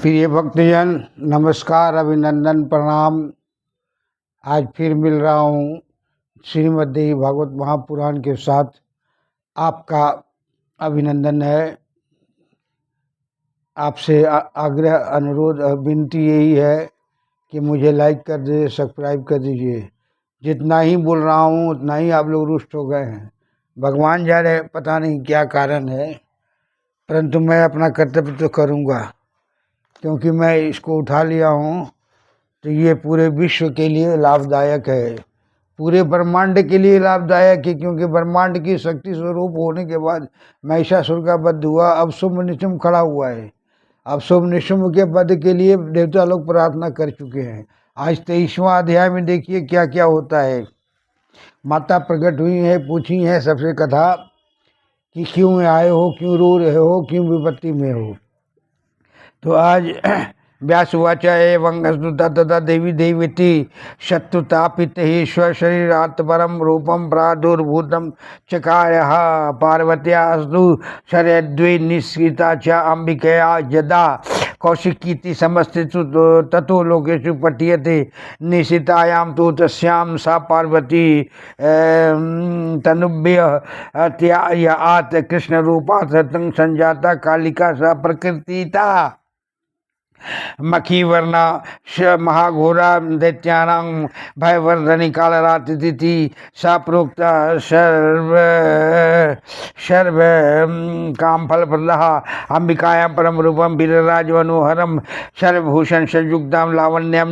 प्रिय भक्तजन, नमस्कार, अभिनंदन, प्रणाम। आज फिर मिल रहा हूँ श्रीमद् देवी भागवत महापुराण के साथ। आपका अभिनंदन है। आपसे आग्रह, अनुरोध और विनती यही है कि मुझे लाइक कर दीजिए, सब्सक्राइब कर दीजिए। जितना ही बोल रहा हूँ उतना ही आप लोग रुष्ट हो गए हैं। भगवान जाने पता नहीं क्या कारण है, परंतु मैं अपना कर्तव्य तो करूँगा, क्योंकि मैं इसको उठा लिया हूँ तो ये पूरे विश्व के लिए लाभदायक है, पूरे ब्रह्मांड के लिए लाभदायक है। क्योंकि ब्रह्मांड की शक्ति स्वरूप होने के बाद महिषासुर का वध हुआ। अब शुभ निशुंभ खड़ा हुआ है। अब शुभ निशुंभ के वध के लिए देवता लोग प्रार्थना कर चुके हैं। आज 23वां अध्याय में देखिए क्या क्या होता है। माता प्रकट हुई है, पूछी है सबसे कथा कि क्यों आए हो, क्यों रो रहे हो, क्यों विपत्ति में हो। तो आज व्यासुवाच एवं स्तुता तथा देवी देवीति शत्रुतापित ही स्वशरीरात् परम रूपम प्रादुर्भूतम चकारः पार्वत्यास्तु शरद्वे निष्कृता च अंबिकया यदा कौशिकीति समस्थितु ततो लोकेषु पठ्यते निशितायां तु तस्यां सा पार्वती तनुभ्य त्यायात् कृष्ण रूपा सतं संजाता कालिका सा प्रकृतिता मखीवर्णा महाघोरा दैत्यानां भयवर्धनी कालरात्रिति सा प्रोक्ता सर्व काम फलप्रदः अंबिकायां परम रूपम वीरराजवनोहरम सर्वभूषण संयुक्तां लावण्यं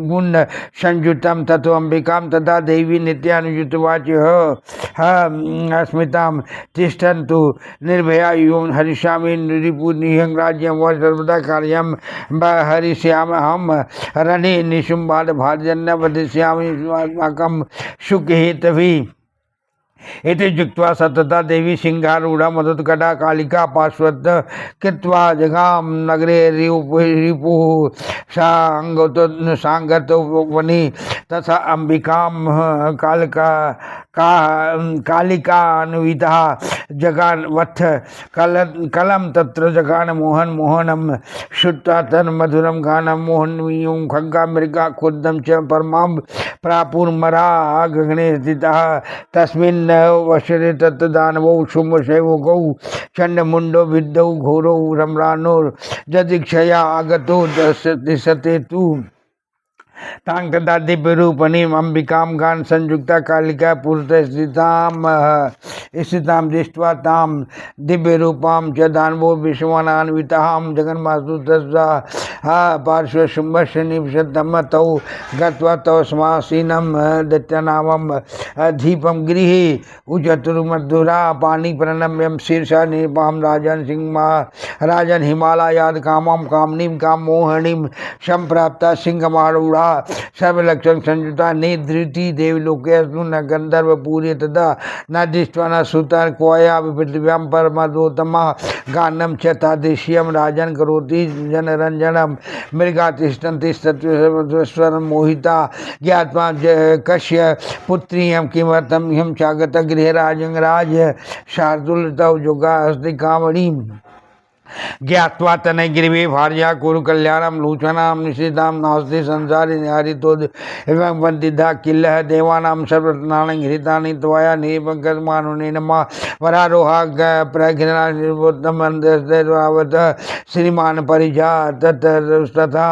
गुण संयुक्तं ततो अंबिकां तथा देवी नित्यानुयुतवाच अस्मितां तिष्ठन्तु निर्भया यूं हरिष्यामि रिपुनिहं राज्यं व सर्वदा कार्यं हरिष्याम हम रणे निशुम्बाद भाजन्य वदिष्यामि अस्माकं सुखहेतवे इति जुक्त्वा सतता देवी सिंहारूढ़ा मदुत्कटा कालिका पार्श्वत कृत्वा जगाम नगरे रिपुः सांगतो वनि तथा अंबिकां कालिकान्वितः जगानवत्थ कलम तत्र जगान मोहनम श्रुत्वा तन्मधुरं गानं मोहनीयं खग्गा मृगा खुद्दं च परमां प्रापुर्मरा गगने स्थितः तस्मिन् वशरे तत् दानवौ शुम्भशैवो गौ चण्डमुण्डो विद्धौ घोरौ रम्राणो जदिक्षया आगतो दिशते तु तां तदा दिव्यरूपणीम् अंबिकां गान संयुक्ता कालिका पुरतः स्थितां दृष्ट्वा तां दिव्यरूपां च दानवो विश्वानान्वितां जगन्मातु तस्या पार्श्वे शुम्भस्य निवसतम् तौ गत्वा तौ समासीनं दैत्यनामं दीपं गृहे उचतुर्मधुरा पाणि प्रणम्यं शीर्षा निपां राजन् हिमालयाद् कामां कामनीं काममोहनीं संप्राप्ता सिंहमारूढ़ा सर्वलक्षण संयुता निधृति देवलोकेऽस्तु न गंधर्व पूरे तदा न दृष्ट्वा न श्रुता क्वया पृथिव्यां परमदोत्तमा गानं च तादृश्यं राजन् करोति जनरञ्जनं मृगा तिष्ठन्ति सत्स्वरं मोहिता ज्ञात्वा कस्य पुत्रीयं किमर्थं ह्यं चागत गृहे राज शार्दूलतौ योगा अस्ति कामणीम् ज्ञात्वा तनयगिरिवे भार्या कुरु कल्याणं लोचनां निषेधां नास्ति संसारे निहारितो एवं वन्दिता किल्लः देवानां सर्वरत्नानि घृतानि त्वया निपङ्कमानुनेन मा वरारोहा प्रघृणावत श्रीमान् परिजा तथा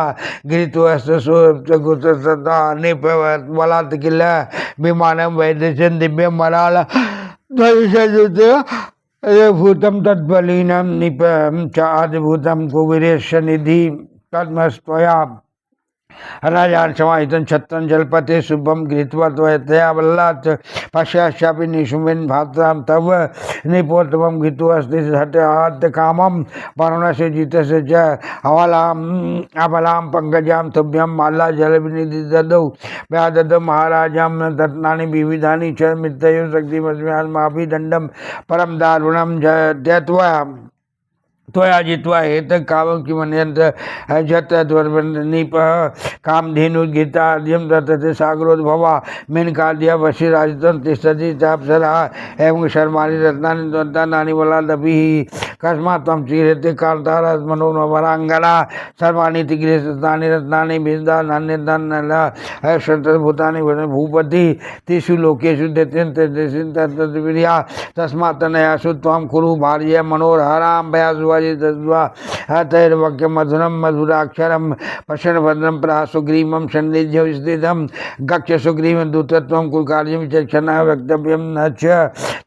घृतोस्तथा निपबलात् किल्लः विमानं वैदेशं दिव्यं मराल भूतं तद्बलीनं निपं च अद्भुतं कुबेरेश निधि तद्मस्त्वया राजान् समाहितं छत्रं जलपते शुभं गृहीत्वा त्वया बलात् पश्चाच्चापि निशुम्भेन भात्रां तव निपोत्तमं गृहीत्वास्ति हठात् कामं पार्वणस्य जितस्य च अबलां पंकजां तुभ्यं माला जलविनिधि ददौ व्याददौ महाराजां रत्नानि विविधानि च मृत्युः शक्तिमस्म्यान्माभिदण्डं परं दारुणं त्यक्त्वा त्वया जित्वा हेत कामं किमन्यन्त जत द्वर्निप कामधेनु गीताद्यं दत्तते सागरोद्भवा मेनकाद्या वशिराजितं तिष्ठति चाप्सरा एवं शर्माणि रत्नानि दन्तानि बलादपि कस्मात् त्वं चीरते कान्तारः मनोवराङ्गना सर्वाणि तिग्रस्तानि रत्नानि बिन्दा नान्यदानला शतभूतानि भूपति तेषु लोकेषु दैत्यन्तर्देशिन्तर्तद्विर्या तस्मात् तनयासु त्वां कुरु भार्य मनोहरां भयासुवाजितस्वा तैर्वाक्यं मधुरं मधुराक्षरं पश्यन् भद्रं प्राह सुग्रीवं सन्निध्य स्थितं गक्ष सुग्रीवं दूतत्वं कुलकार्यं च क्षणः वक्तव्यं न च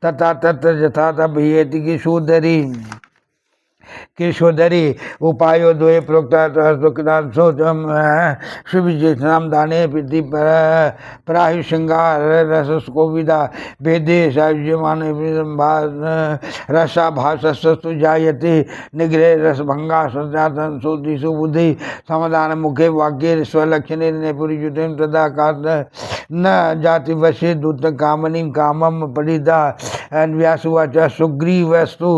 तथा तत्र यथा तभ्येति किशोदरी केशोदरी उपायो द्वये प्रोक्ता सुविजेषणाम दाने प्रीति प्राहि श्रृंगार रसकोविदा भेदे सायुज्यमान रसा भाषस्तु जायते निग्रह रसभंगा सजातन सोदिषु बुद्धि समाधान मुखे वाक्य स्वलक्षणे नैपुरीयुतेन तदा न जाति वशे दूत कामनी कामम परिदा व्यासुवाच सुग्रीवस्तु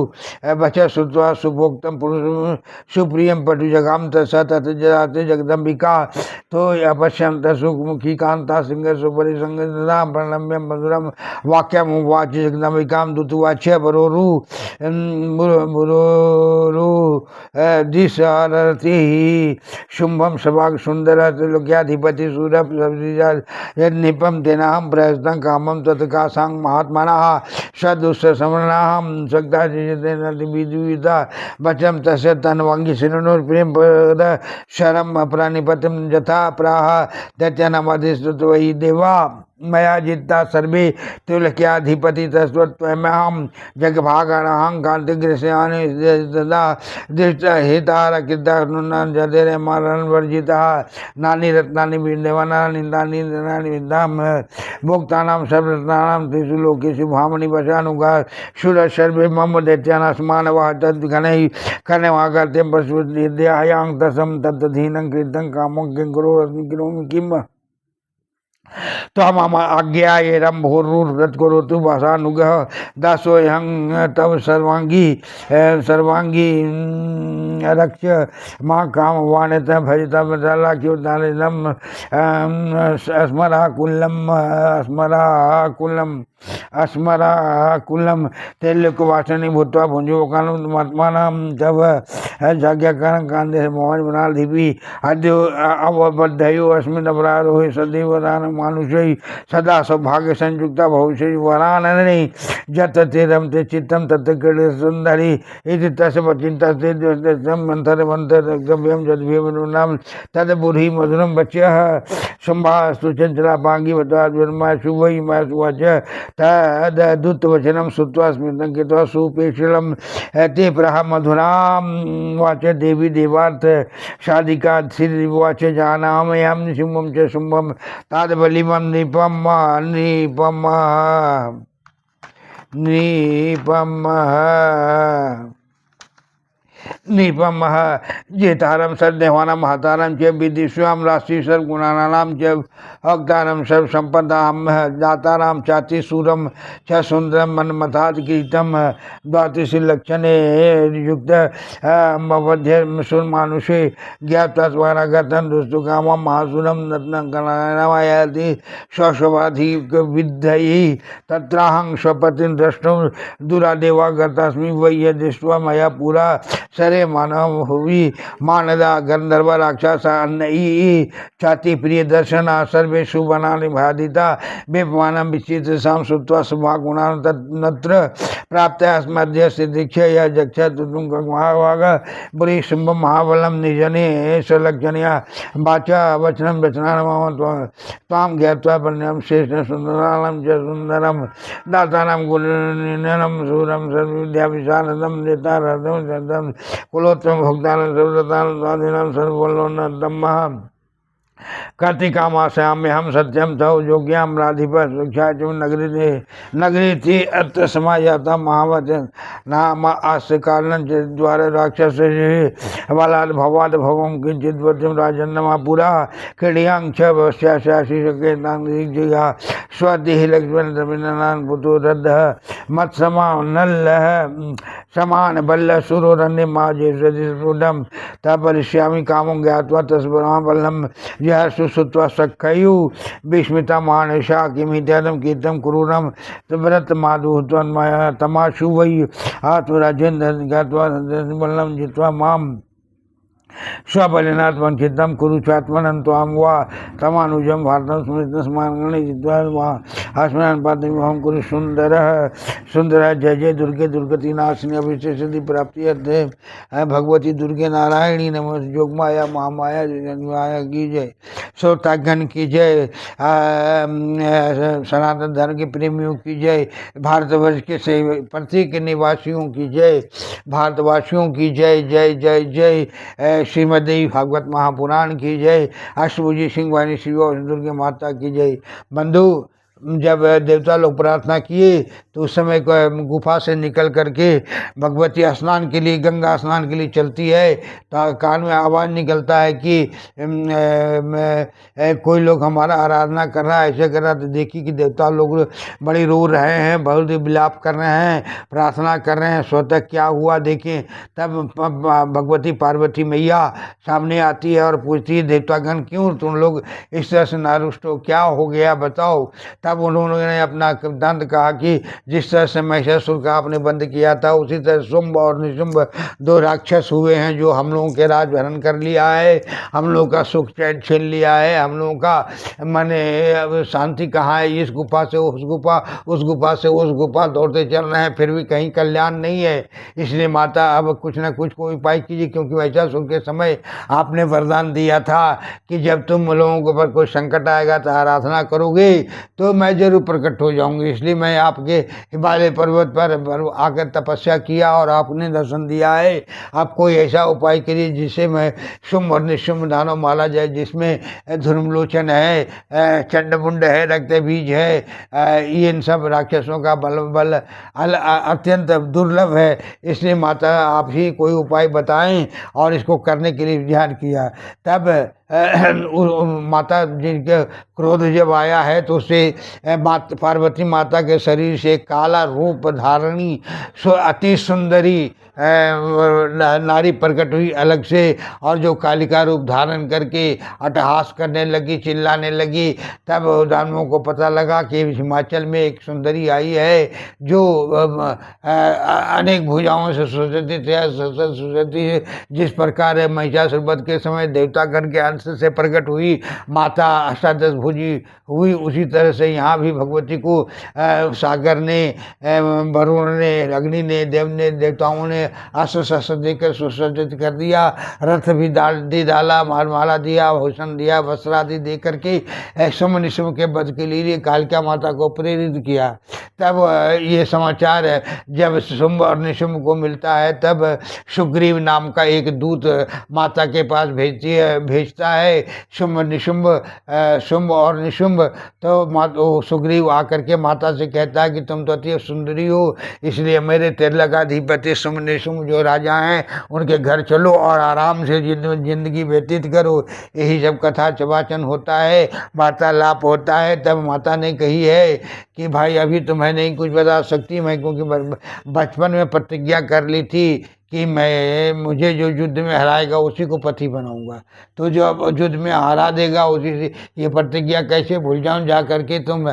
वच श्रुत्वा सुभोक्तम पुरुष सुप्रियम पटुजगाम तथा तथ जगाते जगदम्बिका तो अपश्यम सुखमुखी कांता सिंह सुपरि संगम प्रणम्य मधुरम वाक्यम उवाच जगदम्बिका दूतवाच बरोरु बुरोरु दिशरति शुंभम सभाग सुंदर त्रिलोक्याधिपति सूरभ निपम तेनाहम प्रयस्तं कामम तत्का सांग महात्मना सदुष्ट समरणाहम सग्धा विदुविदा बचम तस्य तन्वांगी शिरोनुर प्रेम पद शरम अपरानिपतिम यथा प्राह दैत्यानामधिष्ठित वही देवा मया जिता सर्वे त्रिलोक्याधिपति तस्वत्वमहं जगभागणहं कांतिग्रस्यानि दृष्ट हेतारकृतानुनान् जदेरे मरणवर्जितः नानि रत्नानि विद्यमानानि निन्दानि निन्दानि विद्यां भोक्तानां सर्वरत्नानां त्रिषु लोकेषु भामनि वशानुगा शूर सर्वे मम दैत्यानास्मानवः तद्गणैः कर्णवागत्यं पशुविद्यायां तसं तद्दधीनं कृतं कामं किं करोमि किम् त्वम् आज्ञा एरं भूरुर्व्रत करोतु भाषानुगः दासोऽहं तव सर्वांगी सर्वांगी रक्ष मां कामवाणित भजितमलाख्योदानिदम् अस्मराकुलं तैल्यकुवासनि भूत्वा भुञ्जीवकानुमात्मानं तव जाज्ञाकारं कान्ते मोहन मनालधिपि अद्य अवबद्धयो अस्मिन् अपरारोहे सदैव दानं मानुषै सदा सौभाग्य संयुक्ता भविष्य वरानने जत ते रमते चित्तं तत् क्रीडे सुंदरी इति तस्य वचिन्तस्ते मंथर मंथर गम्यं जद्भीमनुनाम तद बुढ़ी मधुरम बच्यः संभास्तु चंचला पांगी वत्वाद्वर्मा शुभै मासुवाच तद दूतवचनं श्रुत्वा स्मृतं कृत्वा सुपेशलं ते प्रह मधुरां वाच देवी देवार्थ शादिका श्रीवाच जानामयं शुभं च शुभं तादबलिमं निपम निपम निपम निपमः जेतारं सर्वदेवानां महतारं च विदिष्वां राशि सर्वगुणानां च भक्तानां सर्वसम्पदां दातारां चातिशूरं च सुन्दरं मन्मथात्कृतं द्वादशलक्षणे युक्त मध्य ज्ञात्वा स्वानागतं दुष्टुकामं महासुरं रत्नकलायति स्वशोभाधिविद्धये तत्राहं स्वपतिं द्रष्टुं दुरादेवागतस्मि वै यदृष्ट्वा मया पुरा सरे मानव हुई मानदा गंधर्व राक्षस अन्नयी चाति प्रिय दर्शना सर्वे शुभनानि भादिता बेपमानं विचित्र साम श्रुत्वा शुभागुणां तत्र प्राप्त अस्मद्य सिद्धिक्ष्य या जक्षत महाभाग बुरी शुंभ महाबलं निजने सलक्षणया वाचा वचनं वचनान् त्वां ज्ञात्वा पुण्यं श्रेष्ठ सुंदरालं च सुंदरं दातानां गुणनिधनं शूरं सर्वविद्याविशारदं नेतारदं कुलोत्तम भोक्तानं सर्वदानं स्वाधीनं सर्वबलोन्नतं कार्तिका मास्याम में हम सत्यम था योग्याम राधिप सुक्षा नगरी थी अत्र समाजाता महावत नाम आस्य कारण द्वारा राक्षस बलाद भवाद भवम किंचित वचम राजन्नमा पुरा क्रीडियांग छ्याशी जगह स्वदेह लक्ष्मण रविनान पुतो रद्ध मत समा नल समान बल्ल सुरोरण्य माजे सदिशुडम तपरिष्यामि कामं ज्ञात्वा तस्परा बल्लम यह सुश्रुत्वा सखयु विस्मिता मानसा किमित्यदम कीर्तम क्रूरम व्रत माधुत्वन्मय तमाशु वै आत्मराजेन्द्र ज्ञात्वा बल्लम जित्वा माम स्वबलिनात्मन चित्तम कुरुचात्मन त्वाम वा तमानुजम भारतम स्मृत स्मरण जित्वा वा आस्मरण पादम कुरु सुंदर सुंदर जय जय दुर्गे दुर्गति नाशिनी अभिषेक प्राप्ति अर्थे भगवती दुर्गे नारायणी नमः जोगमाया महामाया माया की जय श्रोतागण की जय सनातन धर्म के प्रेमियों की जय भारतवर्ष के प्रत्येक निवासियों की जय भारतवासियों की जय जय जय जय श्रीमद्देवी भागवत महापुराण की जय अष्टभुजी सिंह वाहिनी शिव और दुर्गे माता की जय। बंधु जब देवता लोग प्रार्थना किए तो उस समय गुफा से निकल करके भगवती स्नान के लिए गंगा स्नान के लिए चलती है तो कान में आवाज़ निकलता है कि कोई लोग हमारा आराधना कर रहा है ऐसे कर रहा। तो देखिए कि देवता लोग बड़े रो रहे हैं बहुत ही विलाप कर रहे हैं प्रार्थना कर रहे हैं स्वतः क्या हुआ देखें। तब भगवती पार्वती मैया सामने आती है और पूछती है देवतागण क्यों तुम लोग इस तरह से नारुष्ट हो क्या हो गया बताओ। तब उन्होंने अपना दंत कहा कि जिस तरह से महिषासुर का आपने बंद किया था उसी तरह शुंभ और निशुंभ दो राक्षस हुए हैं जो हम लोगों के राज हरण कर लिया है हम लोगों का सुख चैन छीन लिया है हम लोगों का माने शांति कहाँ है। इस गुफा से उस गुफा उस गुफा से उस गुफा दौड़ते चल रहे हैं फिर भी कहीं कल्याण नहीं है। इसलिए माता अब कुछ ना कुछ कोई उपाय कीजिए क्योंकि महिषासुर के समय आपने वरदान दिया था कि जब तुम लोगों के ऊपर कोई संकट आएगा तो आराधना करोगे तो मैं जरूर प्रकट हो जाऊंगी। इसलिए मैं आपके हिमालय पर्वत पर आकर तपस्या किया और आपने दर्शन दिया है। आप कोई ऐसा उपाय करिए जिससे मैं शुंभ और निशुंभ दानव माला जाए जिसमें धर्मलोचन है चंडमुंड है रक्त बीज है ये इन सब राक्षसों का बल अत्यंत दुर्लभ है। इसलिए माता आप ही कोई उपाय बताएं और इसको करने के लिए ध्यान किया। तब माता जिनके क्रोध जब आया है तो उससे पार्वती माता के शरीर से काला रूप धारणी अति सुंदरी नारी प्रकट हुई अलग से और जो कालिका रूप धारण करके अट्टहास करने लगी चिल्लाने लगी। तब दानवों को पता लगा कि हिमाचल में एक सुंदरी आई है जो अनेक भुजाओं से सुसज्जित है। जिस प्रकार महिषासुर वध के समय देवतागण के अंश से प्रकट हुई माता अष्टादश भुजी हुई उसी तरह से यहाँ भी भगवती को सागर ने वरुण ने अग्नि ने देव ने देवताओं ने अस्त्र शस्त्र देकर सुसज्जित कर दिया। रथ भी डाला माला दिया भूषण दिया वस्त्र आदि दे करके शुंभ निशुंभ के वध के लिए कालिका माता को प्रेरित किया। तब ये समाचार जब शुंभ और निशुंभ को मिलता है तब सुग्रीव नाम का एक दूत माता के पास भेजता है शुंभ और निशुंभ। तो सुग्रीव आकर के माता से कहता है कि तुम तो अति सुंदरी हो इसलिए मेरे तिलकाधिपति शुंभ निशुंभ जो राजा हैं उनके घर चलो और आराम से जिंदगी व्यतीत करो। यही सब कथा चवाचन होता है वार्तालाप होता है। तब माता ने कही है कि भाई अभी तो मैं नहीं कुछ बता सकती मैं क्योंकि बचपन में प्रतिज्ञा कर ली थी कि मुझे जो युद्ध में हराएगा उसी को पति बनाऊंगा। तो जो अब युद्ध में हरा देगा उसी से ये प्रतिज्ञा कैसे भूल जाऊं। जा करके तुम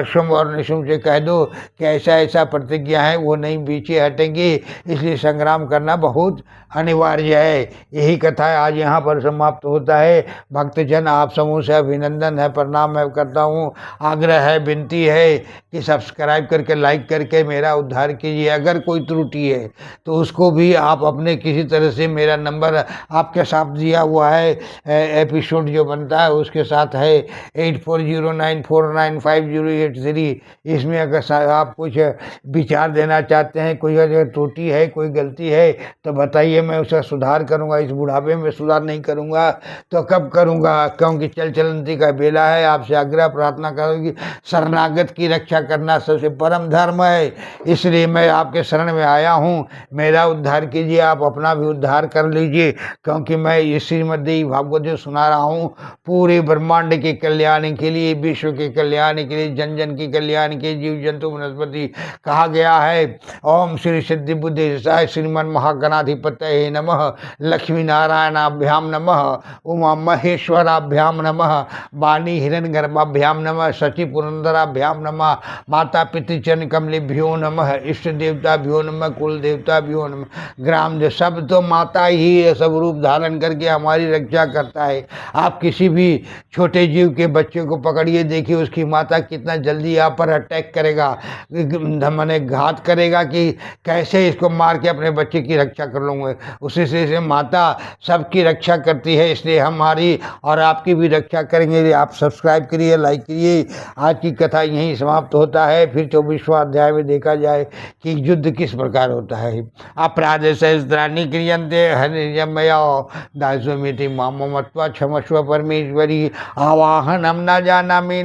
शुंभ और निशुंभ से कह दो कि ऐसा ऐसा प्रतिज्ञा है वो नहीं पीछे हटेंगे इसलिए संग्राम करना बहुत अनिवार्य है। यही कथा आज यहाँ पर समाप्त होता है। भक्तजन आप समूह से अभिनंदन है प्रणाम मैं करता हूँ। आग्रह है विनती है कि सब्सक्राइब करके लाइक करके मेरा उद्धार कीजिए। अगर कोई त्रुटि है तो उसको भी भी आप अपने किसी तरह से मेरा नंबर आपके साथ दिया हुआ है, एपिसोड जो बनता है उसके साथ है 8409495083। इसमें अगर आप कुछ विचार देना चाहते हैं, कोई अगर त्रुटि है, कोई गलती है तो बताइए, मैं उसका सुधार करूंगा। इस बुढ़ापे में सुधार नहीं करूंगा तो कब करूंगा, क्योंकि चल चलती का बेला है। आपसे आग्रह प्रार्थना करूँगी, शरणागत की रक्षा करना सबसे परम धर्म है, इसलिए मैं आपके शरण में आया हूँ। मेरा उद्धार कीजिए, आप अपना भी उद्धार कर लीजिए, क्योंकि मैं ये श्रीमद्देवी भागवत जो सुना रहा हूँ पूरे ब्रह्मांड के कल्याण के लिए, विश्व के कल्याण के लिए, जन जन के कल्याण के, जीव जंतु वनस्पति कहा गया है। ओम श्री सिद्धि बुद्धि साय श्रीमन महागणाधिपतये नमः, लक्ष्मी नारायणाभ्याम नमः, उमा महेश्वराभ्याम नमः, वाणी हिरण्य गर्भाभ्याम नमः, शचि पुरंदराभ्याम नमः, माता पितृचरण कमलेभ्यो नमः, इष्ट देवताभ्यो नमः, कुल देवताभ्यो नमः। ग्राम जो सब तो माता ही सब रूप धारण करके हमारी रक्षा करता है। आप किसी भी छोटे जीव के बच्चे को पकड़िए, देखिए उसकी माता कितना जल्दी आप पर अटैक करेगा, मैंने घात करेगा कि कैसे इसको मार के अपने बच्चे की रक्षा कर लूँगा। उसी से माता सबकी रक्षा करती है, इसलिए हमारी और आपकी भी रक्षा करेंगे। आप सब्सक्राइब करिए, लाइक करिए। आज की कथा यहीं समाप्त होता है। फिर 24वां अध्याय में देखा जाए कि युद्ध किस प्रकार होता है। अपराध सहस्त्राणि क्रियन्ते हरिजमया दासमिति माम मत्वा क्षमस्व परमेश्वरी, आवाहनम न जानामि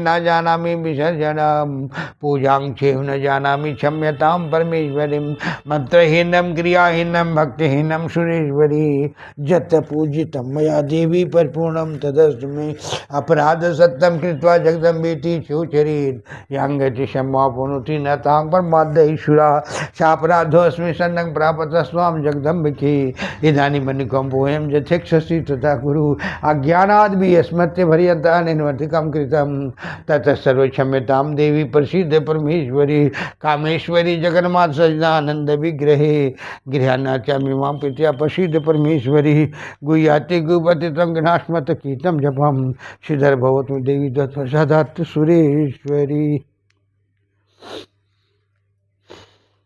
विसर्जनम, पूजां चेह न जानामि क्षम्यताम परमेश्वरीम, मंत्रहीनम क्रियाहीनम भक्तिहीनम सुरेश्वरी, जत पूजितम मया देवी परिपूर्णम तदस्तु मे, अपराध सत्यम कृत्वा जगदम्बेति चोचरीत, यांगति क्षमा पुनोति न तांग परमाद्यईश्वरा, सापराधोस्मि सन्नं प्रापत स्वाम जगदम्बिके, इदानीं मनिकम्पोऽयं यथेक्षसि तथा कुरु, अज्ञानाद् विस्मृत्य भर्यता निर्वर्तिकं कृतं, ततः सर्वक्षम्यतां देवी प्रसीद परमेश्वरी, कामेश्वरी जगन्माता सच्चिदानंद विग्रहे, गृहाणाचामि मां प्रीत्या प्रसीद परमेश्वरी, गुह्याति गुपतितं गणास्मत कीर्तम जपम, श्रीधर भवतु देवी दत्त प्रसादात् सुरेश्वरी।